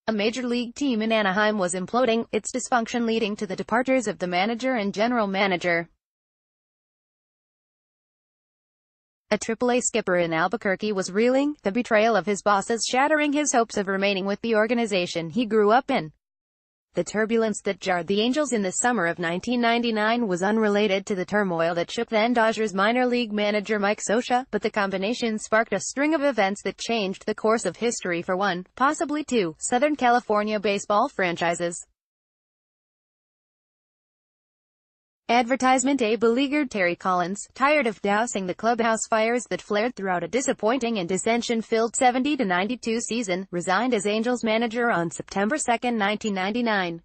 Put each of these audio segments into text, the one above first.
A major league team in Anaheim was imploding, its dysfunction leading to the departures of the manager and general manager. A AAA skipper in Albuquerque was reeling, the betrayal of his bosses shattering his hopes of remaining with the organization he grew up in. The turbulence that jarred the Angels in the summer of 1999 was unrelated to the turmoil that shook then Dodgers minor league manager Mike Scioscia, but the combination sparked a string of events that changed the course of history for one, possibly two, Southern California baseball franchises. Advertisement. A beleaguered Terry Collins, tired of dousing the clubhouse fires that flared throughout a disappointing and dissension-filled 70-92 season, resigned as Angels manager on September 2, 1999.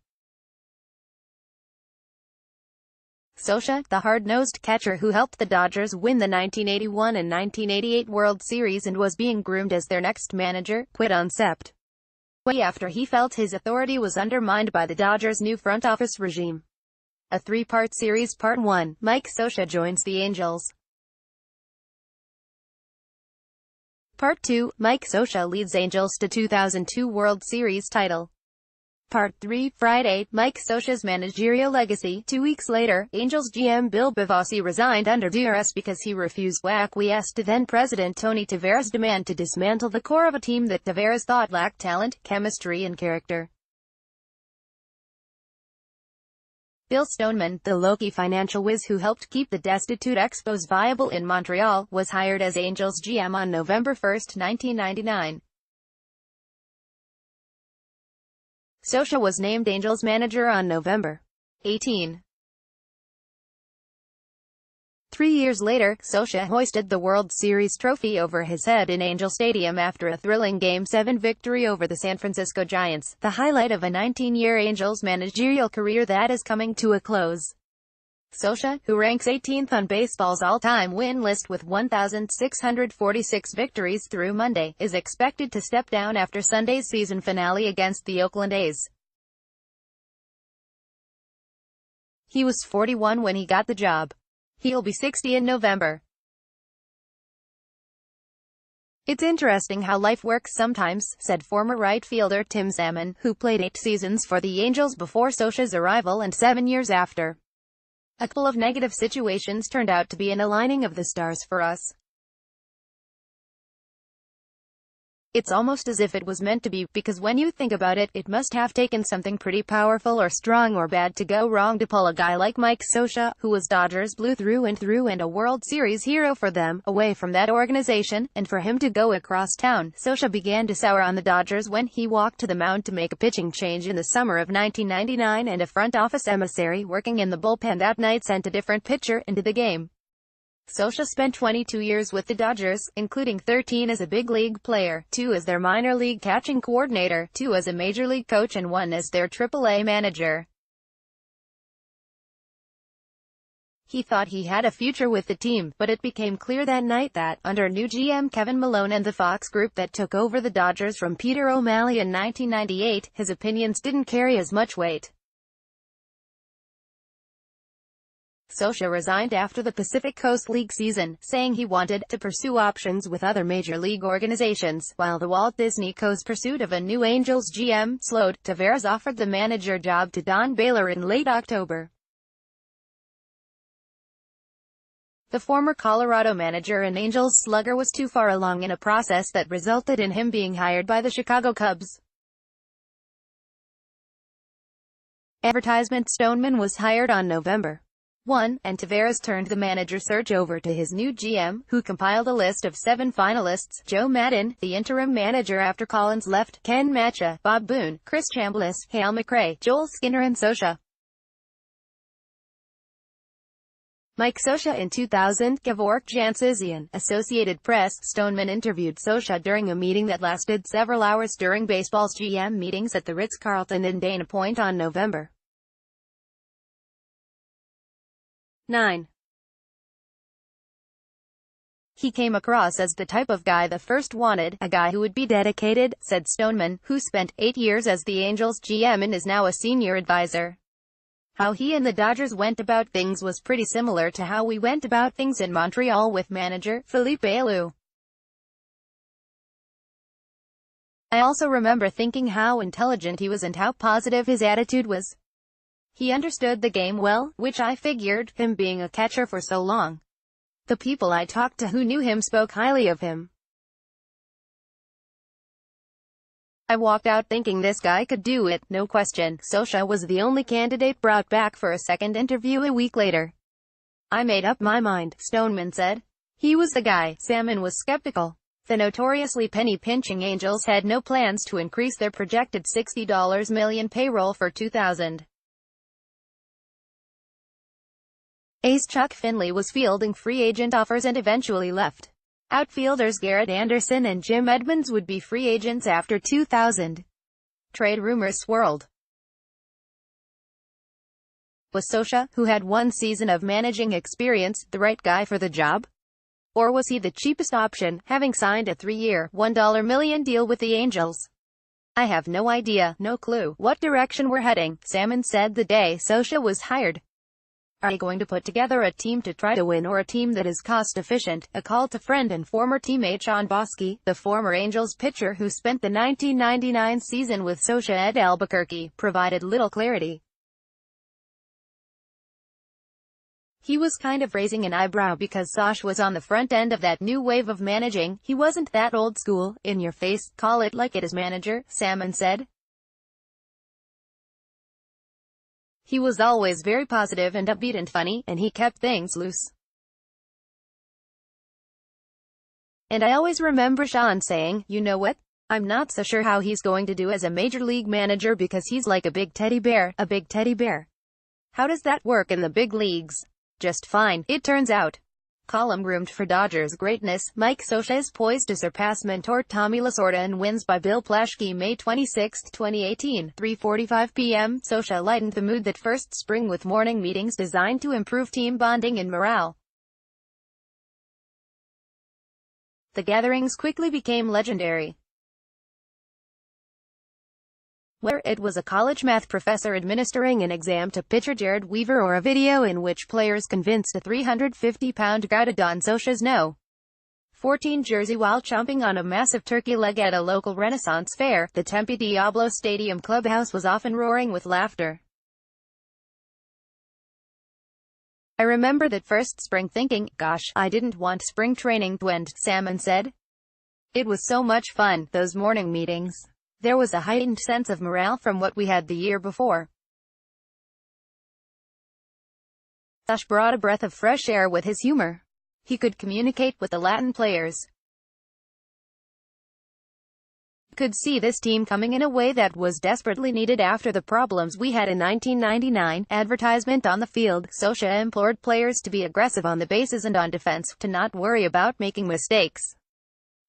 Scioscia, the hard-nosed catcher who helped the Dodgers win the 1981 and 1988 World Series and was being groomed as their next manager, quit on Sept. after he felt his authority was undermined by the Dodgers' new front office regime. A three-part series. Part 1, Mike Scioscia joins the Angels. Part 2, Mike Scioscia leads Angels to 2002 World Series title. Part 3, Friday, Mike Scioscia's managerial legacy. 2 weeks later, Angels GM Bill Bavasi resigned under duress because he refused to acquiesce to then-President Tony Taveras' demand to dismantle the core of a team that Taveras thought lacked talent, chemistry and character. Bill Stoneman, the low-key financial whiz who helped keep the destitute Expos viable in Montreal, was hired as Angels GM on November 1, 1999. Scioscia was named Angels manager on November 18. 3 years later, Scioscia hoisted the World Series trophy over his head in Angel Stadium after a thrilling Game 7 victory over the San Francisco Giants, the highlight of a 19-year Angels managerial career that is coming to a close. Scioscia, who ranks 18th on baseball's all-time win list with 1,646 victories through Monday, is expected to step down after Sunday's season finale against the Oakland A's. He was 41 when he got the job. He'll be 60 in November. "It's interesting how life works sometimes," said former right fielder Tim Salmon, who played 8 seasons for the Angels before Scioscia's arrival and 7 years after. "A couple of negative situations turned out to be an aligning of the stars for us. It's almost as if it was meant to be, because when you think about it, it must have taken something pretty powerful or strong or bad to go wrong to pull a guy like Mike Scioscia, who was Dodgers blue through and a World Series hero for them, away from that organization, and for him to go across town." Scioscia began to sour on the Dodgers when he walked to the mound to make a pitching change in the summer of 1999, and a front office emissary working in the bullpen that night sent a different pitcher into the game. Scioscia spent 22 years with the Dodgers, including 13 as a big league player, 2 as their minor league catching coordinator, 2 as a major league coach and 1 as their AAA manager. He thought he had a future with the team, but it became clear that night that, under new GM Kevin Malone and the Fox group that took over the Dodgers from Peter O'Malley in 1998, his opinions didn't carry as much weight. Scioscia resigned after the Pacific Coast League season, saying he wanted to pursue options with other major league organizations, while the Walt Disney Co.'s pursuit of a new Angels GM slowed. Taveras offered the manager job to Don Baylor in late October. The former Colorado manager and Angels slugger was too far along in a process that resulted in him being hired by the Chicago Cubs. Advertisement. Stoneman was hired on November 1, and Taveras turned the manager search over to his new GM, who compiled a list of 7 finalists: Joe Maddon, the interim manager after Collins left, Ken Macha, Bob Boone, Chris Chambliss, Hale McRae, Joel Skinner and Scioscia. Mike Scioscia in 2000. Gevork Jansizian, Associated Press. Stoneman interviewed Scioscia during a meeting that lasted several hours during baseball's GM meetings at the Ritz-Carlton in Dana Point on November 9. "He came across as the type of guy the first wanted, a guy who would be dedicated," said Stoneman, who spent 8 years as the Angels GM and is now a senior advisor. "How he and the Dodgers went about things was pretty similar to how we went about things in Montreal with manager Felipe Alou. I also remember thinking how intelligent he was and how positive his attitude was. He understood the game well, which I figured, him being a catcher for so long. The people I talked to who knew him spoke highly of him. I walked out thinking this guy could do it, no question. Scioscia was the only candidate brought back for a second interview a week later. I made up my mind, Stoneman said. He was the guy. Salmon was skeptical. The notoriously penny-pinching Angels had no plans to increase their projected $60 million payroll for 2000. Ace Chuck Finley was fielding free agent offers and eventually left. Outfielders Garrett Anderson and Jim Edmonds would be free agents after 2000. Trade rumors swirled. Was Scioscia, who had one season of managing experience, the right guy for the job? Or was he the cheapest option, having signed a 3-year, $1 million deal with the Angels? I have no idea, no clue, what direction we're heading, Salmon said the day Scioscia was hired. Are you going to put together a team to try to win or a team that is cost-efficient? A call to friend and former teammate Sean Bosky, the former Angels pitcher who spent the 1999 season with Scioscia at Albuquerque, provided little clarity. He was kind of raising an eyebrow because Scioscia was on the front end of that new wave of managing. He wasn't that old school, in-your-face, call it like it is manager, Salmon said. He was always very positive and upbeat and funny, and he kept things loose. And I always remember Sean saying, you know what? I'm not so sure how he's going to do as a major league manager because he's like a big teddy bear, a big teddy bear. How does that work in the big leagues? Just fine, it turns out. Column groomed for Dodgers greatness, Mike Scioscia is poised to surpass mentor Tommy Lasorda in wins by Bill Plaschke May 26, 2018, 3:45 p.m. Scioscia lightened the mood that first spring with morning meetings designed to improve team bonding and morale. The gatherings quickly became legendary. Whether it was a college math professor administering an exam to pitcher Jared Weaver or a video in which players convinced a 350-pound guy to don Scioscia's No. 14 jersey while chomping on a massive turkey leg at a local Renaissance fair, the Tempe Diablo Stadium clubhouse was often roaring with laughter. I remember that first spring thinking, gosh, I didn't want spring training to end, Salmon said. It was so much fun, those morning meetings. There was a heightened sense of morale from what we had the year before. Scioscia brought a breath of fresh air with his humor. He could communicate with the Latin players. Could see this team coming in a way that was desperately needed after the problems we had in 1999. Advertisement on the field, Scioscia implored players to be aggressive on the bases and on defense, to not worry about making mistakes.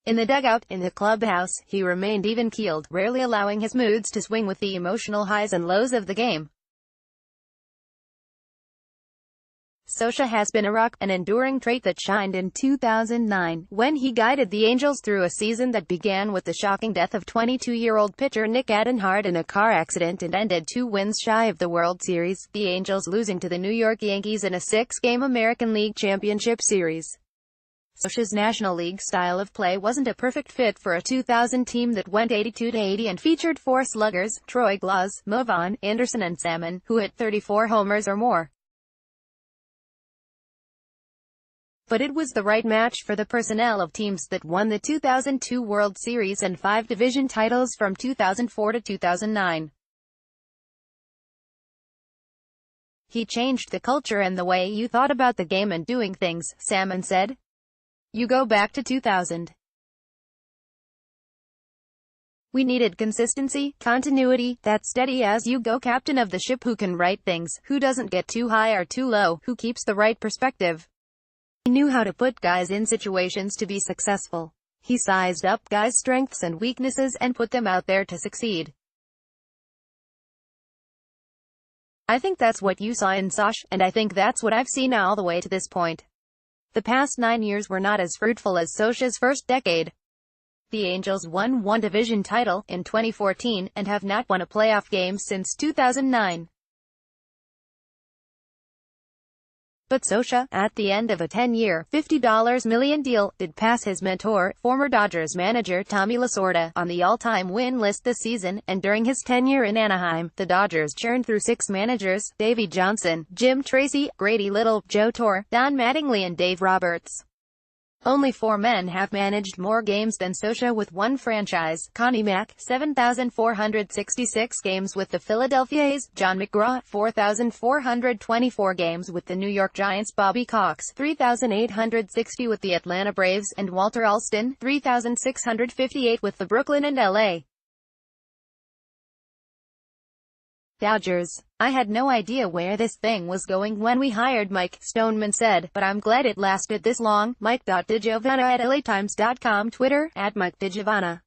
In the dugout, in the clubhouse, he remained even-keeled, rarely allowing his moods to swing with the emotional highs and lows of the game. Scioscia has been a rock, an enduring trait that shined in 2009, when he guided the Angels through a season that began with the shocking death of 22-year-old pitcher Nick Adenhart in a car accident and ended 2 wins shy of the World Series, the Angels losing to the New York Yankees in a 6-game American League Championship Series. Scioscia's National League style of play wasn't a perfect fit for a 2000 team that went 82-80 and featured 4 sluggers, Troy Glaus, Mo Vaughn, Anderson and Salmon, who hit 34 homers or more. But it was the right match for the personnel of teams that won the 2002 World Series and 5 division titles from 2004 to 2009. He changed the culture and the way you thought about the game and doing things, Salmon said. You go back to 2000. We needed consistency, continuity, that steady-as-you-go captain of the ship who can right things, who doesn't get too high or too low, who keeps the right perspective. He knew how to put guys in situations to be successful. He sized up guys' strengths and weaknesses and put them out there to succeed. I think that's what you saw in Scioscia, and I think that's what I've seen all the way to this point. The past 9 years were not as fruitful as Scioscia's first decade. The Angels won 1 division title, in 2014, and have not won a playoff game since 2009. But Scioscia, at the end of a 10-year, $50 million deal, did pass his mentor, former Dodgers manager Tommy Lasorda, on the all-time win list this season, and during his tenure in Anaheim, the Dodgers churned through 6 managers: Davey Johnson, Jim Tracy, Grady Little, Joe Torre, Don Mattingly and Dave Roberts. Only 4 men have managed more games than Scioscia with one franchise: Connie Mack, 7,466 games with the Philadelphia A's; John McGraw, 4,424 games with the New York Giants; Bobby Cox, 3,860 with the Atlanta Braves; and Walter Alston, 3,658 with the Brooklyn and L.A. Dodgers. "I had no idea where this thing was going when we hired Mike," Stoneman said, "but I'm glad it lasted this long." Mike.DiGiovanna at LATimes.com. Twitter, @MikeDiGiovanna.